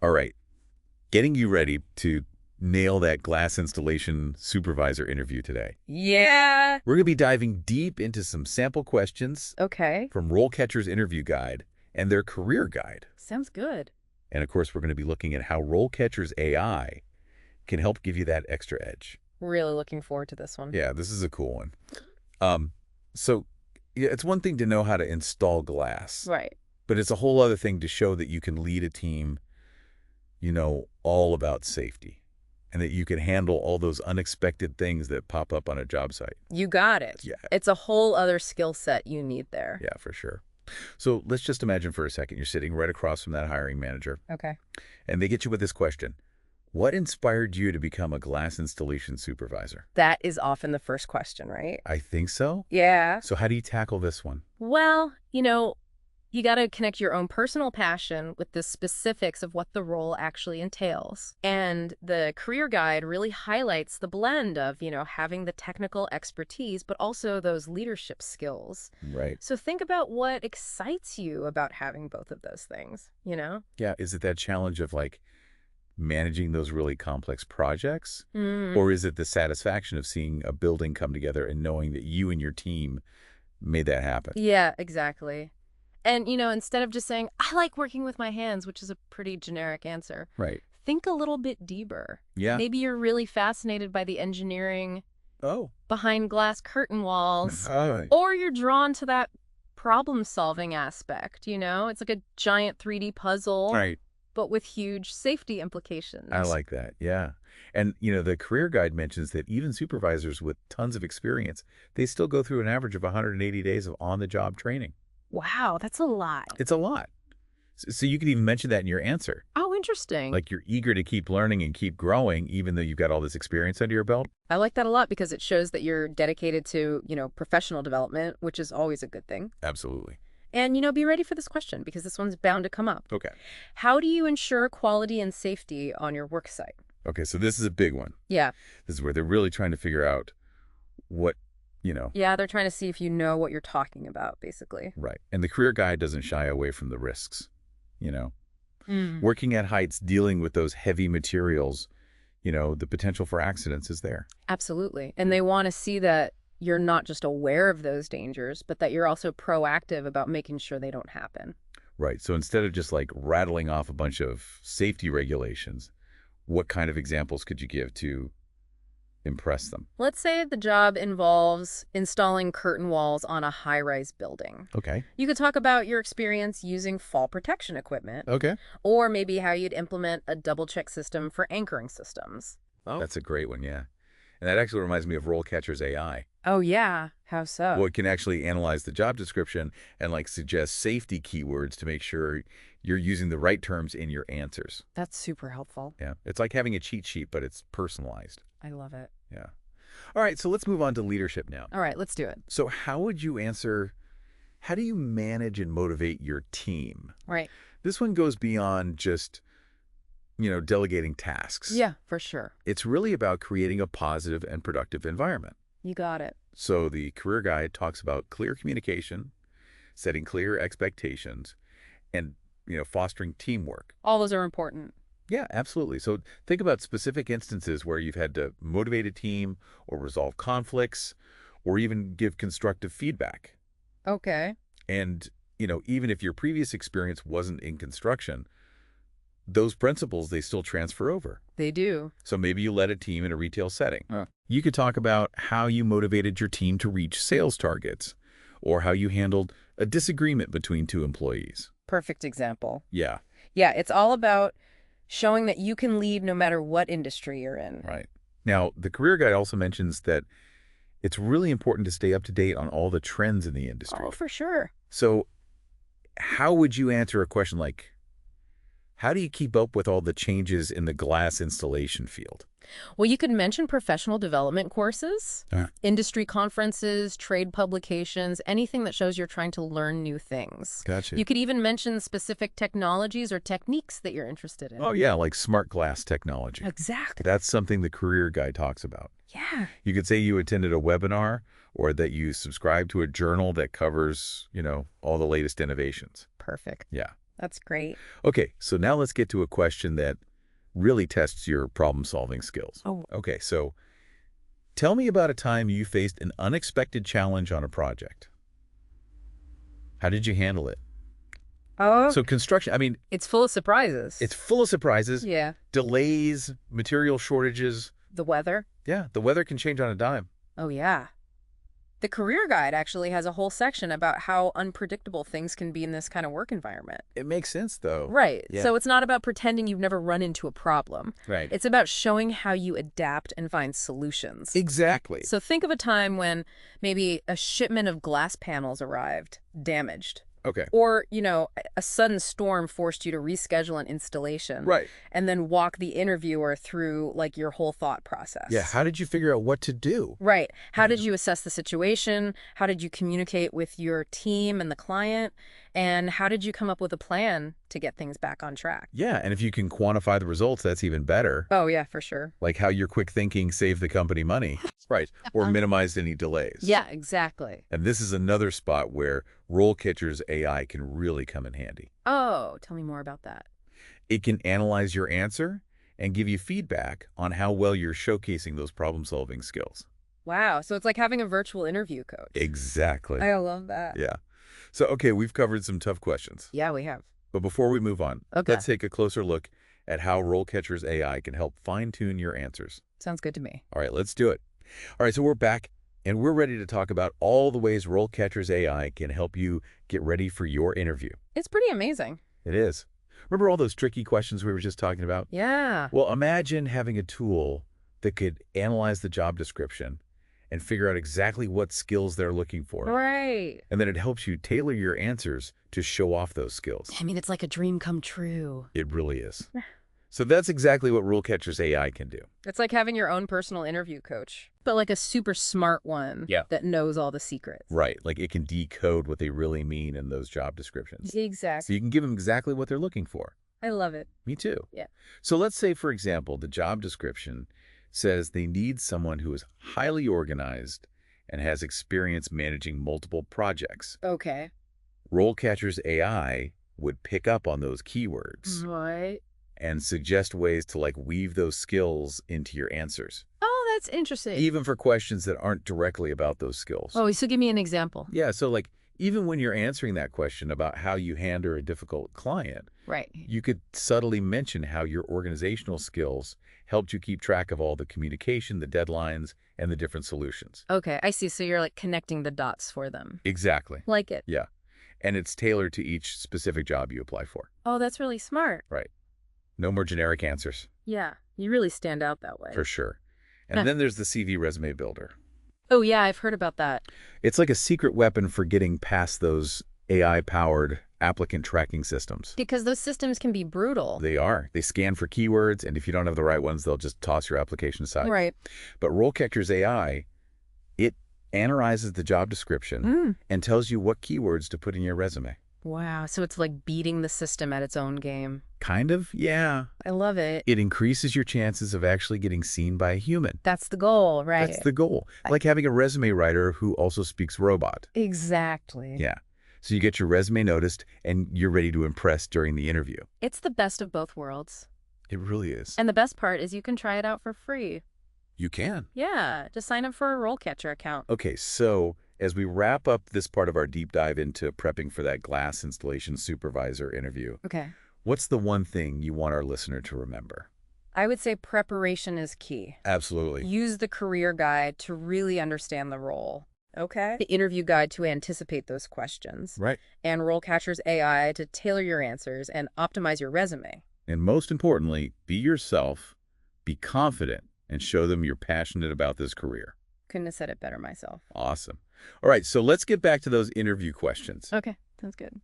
All right. Getting you ready to nail that Glass Installation Supervisor interview today. Yeah. We're going to be diving deep into some sample questions Okay. from RoleCatcher's interview guide and their career guide. Sounds good. And of course, we're going to be looking at how RoleCatcher's AI can help give you that extra edge. Really looking forward to this one. Yeah, this is a cool one. Um, so yeah, it's one thing to know how to install glass, Right. but it's a whole other thing to show that you can lead a team, all about safety, and that you can handle all those unexpected things that pop up on a job site. You got it. Yeah. It's a whole other skill set you need there. Yeah, for sure. So let's just imagine for a second you're sitting right across from that hiring manager, Okay. and they get you with this question. What inspired you to become a glass installation supervisor? That is often the first question, right? I think so. Yeah. So how do you tackle this one? Well, you got to connect your own personal passion with the specifics of what the role actually entails. And the career guide really highlights the blend of, having the technical expertise, but also those leadership skills. Right. So think about what excites you about having both of those things, Yeah, is it that challenge of managing those really complex projects? Mm. Or is it the satisfaction of seeing a building come together and knowing that you and your team made that happen? Yeah, exactly. And, instead of just saying, I like working with my hands, which is a pretty generic answer, Right. think a little bit deeper. Yeah. Maybe you're really fascinated by the engineering Oh. behind glass curtain walls, Oh. or you're drawn to that problem-solving aspect, It's like a giant 3D puzzle, Right. but with huge safety implications. I like that. Yeah. And, the career guide mentions that even supervisors with tons of experience, they still go through an average of 180 days of on-the-job training. Wow, that's a lot. It's a lot. So you could even mention that in your answer. Oh, interesting. Like you're eager to keep learning and keep growing, even though you've got all this experience under your belt. I like that a lot because it shows that you're dedicated to, professional development, which is always a good thing. Absolutely. And, be ready for this question because this one's bound to come up. Okay. How do you ensure quality and safety on your work site? Okay, so this is a big one. Yeah. This is where they're really trying to figure out what, Yeah, they're trying to see if you know what you're talking about, basically. Right. And the career guide doesn't shy away from the risks, Mm. Working at heights, dealing with those heavy materials, the potential for accidents is there. Absolutely. And they want to see that you're not just aware of those dangers, but that you're also proactive about making sure they don't happen. Right. So instead of just rattling off a bunch of safety regulations, what kind of examples could you give to impress them? Let's say the job involves installing curtain walls on a high-rise building. Okay. You could talk about your experience using fall protection equipment, Okay. or maybe how you'd implement a double-check system for anchoring systems. Oh. That's a great one, yeah. And that actually reminds me of RoleCatcher's AI. Oh, yeah. How so? Well, it can actually analyze the job description and suggest safety keywords to make sure you're using the right terms in your answers. That's super helpful. Yeah. It's like having a cheat sheet, but it's personalized. I love it. Yeah. All right, so let's move on to leadership now. All right, let's do it. So how do you manage and motivate your team? Right. This one goes beyond just, delegating tasks. Yeah, for sure. It's really about creating a positive and productive environment. You got it. So the career guide talks about clear communication, setting clear expectations, and, fostering teamwork. All those are important. Yeah, absolutely. So think about specific instances where you've had to motivate a team or resolve conflicts or even give constructive feedback. Okay. And, even if your previous experience wasn't in construction, those principles, they still transfer over. They do. So maybe you led a team in a retail setting. You could talk about how you motivated your team to reach sales targets or how you handled a disagreement between two employees. Perfect example. Yeah. Yeah, it's all about showing that you can lead no matter what industry you're in. Right. Now, the career guide also mentions that it's really important to stay up to date on all the trends in the industry. Oh, for sure. So how would you answer a question like, how do you keep up with all the changes in the glass installation field? Well, you could mention professional development courses, industry conferences, trade publications, anything that shows you're trying to learn new things. Gotcha. You could even mention specific technologies or techniques that you're interested in. Oh, yeah, like smart glass technology. Exactly. That's something the career guide talks about. Yeah. You could say you attended a webinar or that you subscribe to a journal that covers, all the latest innovations. Perfect. Yeah. That's great. Okay, so now let's get to a question that really tests your problem-solving skills. Oh, Okay, so tell me about a time you faced an unexpected challenge on a project. How did you handle it? oh, So construction, I mean, it's full of surprises. it's full of surprises, Yeah. delays, material shortages. The weather. Yeah, the weather can change on a dime. Oh, yeah. The career guide actually has a whole section about how unpredictable things can be in this kind of work environment. It makes sense, though. Right. Yeah. So it's not about pretending you've never run into a problem. Right. It's about showing how you adapt and find solutions. Exactly. So think of a time when maybe a shipment of glass panels arrived, damaged. Okay. Or, a sudden storm forced you to reschedule an installation. Right. And then walk the interviewer through, your whole thought process. Yeah, how did you figure out what to do? Right. How did you assess the situation? How did you communicate with your team and the client? And how did you come up with a plan to get things back on track? Yeah, and if you can quantify the results, that's even better. Oh, yeah, for sure. Like how your quick thinking saved the company money. Right. Or minimized any delays. Yeah, exactly. And this is another spot where RoleCatcher's AI can really come in handy. Oh, tell me more about that. It can analyze your answer and give you feedback on how well you're showcasing those problem-solving skills. Wow. So it's like having a virtual interview coach. Exactly. I love that. Yeah. So, okay, we've covered some tough questions. Yeah, we have. But before we move on, Okay. let's take a closer look at how RoleCatcher's AI can help fine-tune your answers. Sounds good to me. All right, let's do it. All right, so we're back, and we're ready to talk about all the ways RoleCatcher's AI can help you get ready for your interview. It's pretty amazing. It is. Remember all those tricky questions we were just talking about? Yeah. Well, imagine having a tool that could analyze the job description and figure out exactly what skills they're looking for. Right. And then it helps you tailor your answers to show off those skills. I mean, it's like a dream come true. It really is. So that's exactly what RoleCatcher's AI can do. It's like having your own personal interview coach, but like a super smart one that knows all the secrets. Right, like it can decode what they really mean in those job descriptions. So Exactly. you can give them exactly what they're looking for. I love it. Me too. Yeah. So let's say, for example, the job description says they need someone who is highly organized and has experience managing multiple projects. Okay. RoleCatcher's AI would pick up on those keywords Right. and suggest ways to weave those skills into your answers, Oh, that's interesting. even for questions that aren't directly about those skills. Oh, so give me an example. Yeah, so even when you're answering that question about how you handle a difficult client, Right. you could subtly mention how your organizational skills helped you keep track of all the communication, the deadlines, and the different solutions. Okay, I see. So you're connecting the dots for them. Exactly. Like it. Yeah. And it's tailored to each specific job you apply for. Oh, that's really smart. Right. No more generic answers. Yeah, you really stand out that way. For sure. And then there's the CV resume builder. Oh, yeah, I've heard about that. It's like a secret weapon for getting past those AI-powered applicant tracking systems. Because those systems can be brutal. They are. They scan for keywords, and if you don't have the right ones, they'll just toss your application aside. Right. But RoleCatcher's AI, it analyzes the job description and tells you what keywords to put in your resume. Wow, so it's like beating the system at its own game. Kind of, yeah. I love it. It increases your chances of actually getting seen by a human. That's the goal, right? That's the goal. Like having a resume writer who also speaks robot. Exactly. Yeah. So you get your resume noticed, and you're ready to impress during the interview. It's the best of both worlds. It really is. And the best part is you can try it out for free. You can. Yeah, just sign up for a RoleCatcher account. Okay, so as we wrap up this part of our deep dive into prepping for that Glass Installation Supervisor interview, Okay. what's the one thing you want our listener to remember? I would say preparation is key. Absolutely. Use the career guide to really understand the role. Okay. The interview guide to anticipate those questions. Right. And RoleCatcher's AI to tailor your answers and optimize your resume. And most importantly, be yourself, be confident, and show them you're passionate about this career. Couldn't have said it better myself. Awesome. All right, so let's get back to those interview questions. Okay, sounds good.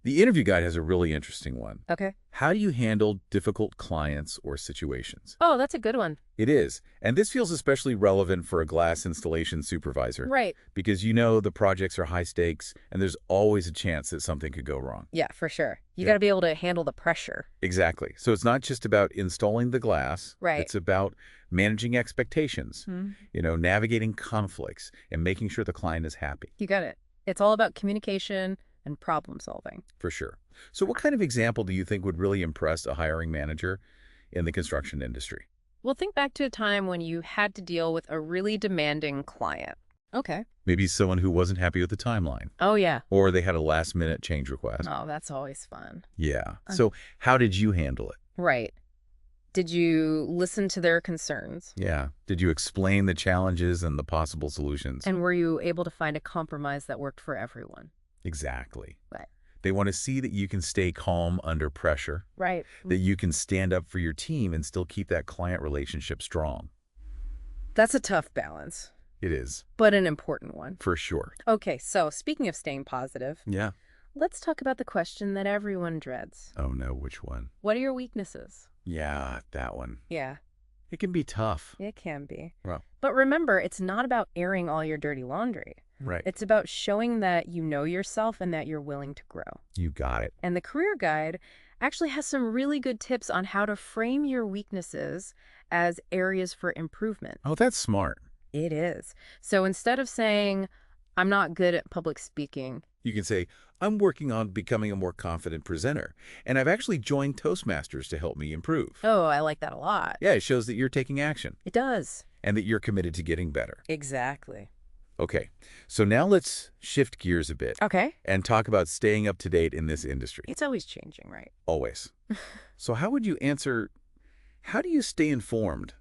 The interview guide has a really interesting one. Okay. How do you handle difficult clients or situations? Oh, that's a good one. It is. And this feels especially relevant for a Glass Installation Supervisor. Right. Because the projects are high stakes, and there's always a chance that something could go wrong. Yeah, for sure. You Yeah. got to be able to handle the pressure. Exactly. So it's not just about installing the glass. Right. It's about managing expectations, navigating conflicts, and making sure the client is happy. You got it. It's all about communication and problem solving. For sure. So what kind of example do you think would really impress a hiring manager in the construction industry? Well, think back to a time when you had to deal with a really demanding client. Okay. Maybe someone who wasn't happy with the timeline, Oh, yeah. or they had a last-minute change request. Oh, that's always fun. Yeah. So how did you handle it? Right. Did you listen to their concerns? Yeah. Did you explain the challenges and the possible solutions? And were you able to find a compromise that worked for everyone? Exactly. Right. They want to see that you can stay calm under pressure, Right. that you can stand up for your team and still keep that client relationship strong. That's a tough balance, It is, but an important one. for sure. Okay, so speaking of staying positive, Yeah. let's talk about the question that everyone dreads. Oh, no, which one? What are your weaknesses? Yeah, that one. Yeah, It can be tough. it can be. Well, But remember, it's not about airing all your dirty laundry. right. It's about showing that you know yourself and that you're willing to grow. You got it. And the career guide actually has some really good tips on how to frame your weaknesses as areas for improvement. Oh, that's smart. It is. So instead of saying, I'm not good at public speaking, You can say, I'm working on becoming a more confident presenter, and I've actually joined Toastmasters to help me improve. oh, I like that a lot. Yeah, it shows that you're taking action It does. and that you're committed to getting better. Exactly. Okay, so now let's shift gears a bit Okay. and talk about staying up to date in this industry. It's always changing, right? Always. So how would you answer, how do you stay informed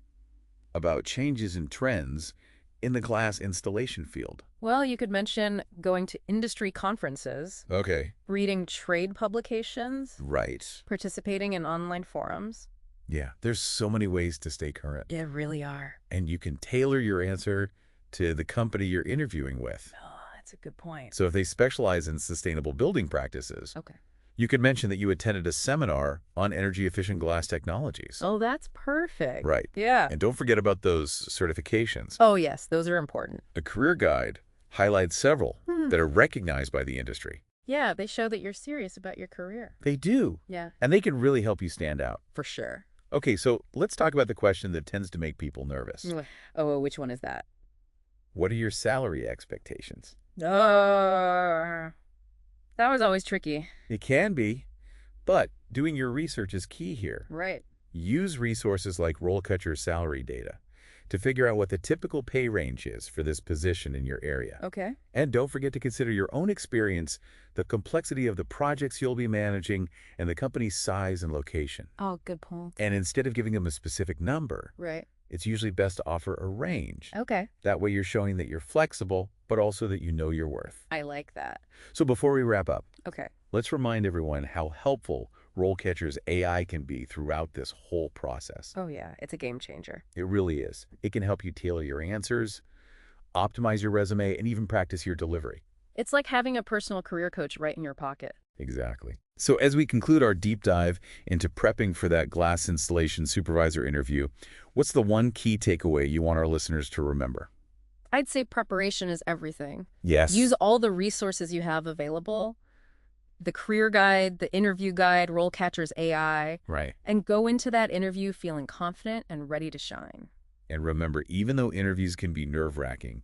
about changes and trends in the glass installation field? Well, you could mention going to industry conferences, Okay. reading trade publications, Right. participating in online forums. Yeah, there's so many ways to stay current. There really are. And you can tailor your answer to the company you're interviewing with. Oh, that's a good point. So if they specialize in sustainable building practices, Okay. you could mention that you attended a seminar on energy-efficient glass technologies. Oh, that's perfect. Right. Yeah. And don't forget about those certifications. Oh, yes, those are important. A career guide highlights several that are recognized by the industry. Yeah, they show that you're serious about your career. They do. Yeah, And they can really help you stand out. for sure. Okay, so let's talk about the question that tends to make people nervous. Oh, which one is that? What are your salary expectations? That was always tricky. It can be, but doing your research is key here. Right. Use resources like RoleCatcher salary data to figure out what the typical pay range is for this position in your area. Okay. And don't forget to consider your own experience, the complexity of the projects you'll be managing, and the company's size and location. Oh, good point. And instead of giving them a specific number, Right. it's usually best to offer a range. Okay. That way you're showing that you're flexible, but also that you know your worth. I like that. So before we wrap up, Okay. let's remind everyone how helpful RoleCatcher's AI can be throughout this whole process. Oh, yeah, it's a game changer. It really is. It can help you tailor your answers, optimize your resume, and even practice your delivery. It's like having a personal career coach right in your pocket. Exactly. So as we conclude our deep dive into prepping for that Glass Installation Supervisor interview, what's the one key takeaway you want our listeners to remember? I'd say preparation is everything. Yes. Use all the resources you have available, the career guide, the interview guide, RoleCatcher's AI, Right. and go into that interview feeling confident and ready to shine. And remember, even though interviews can be nerve-wracking,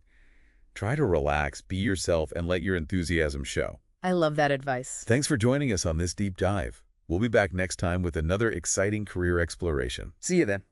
try to relax, be yourself, and let your enthusiasm show. I love that advice. Thanks for joining us on this deep dive. We'll be back next time with another exciting career exploration. See you then.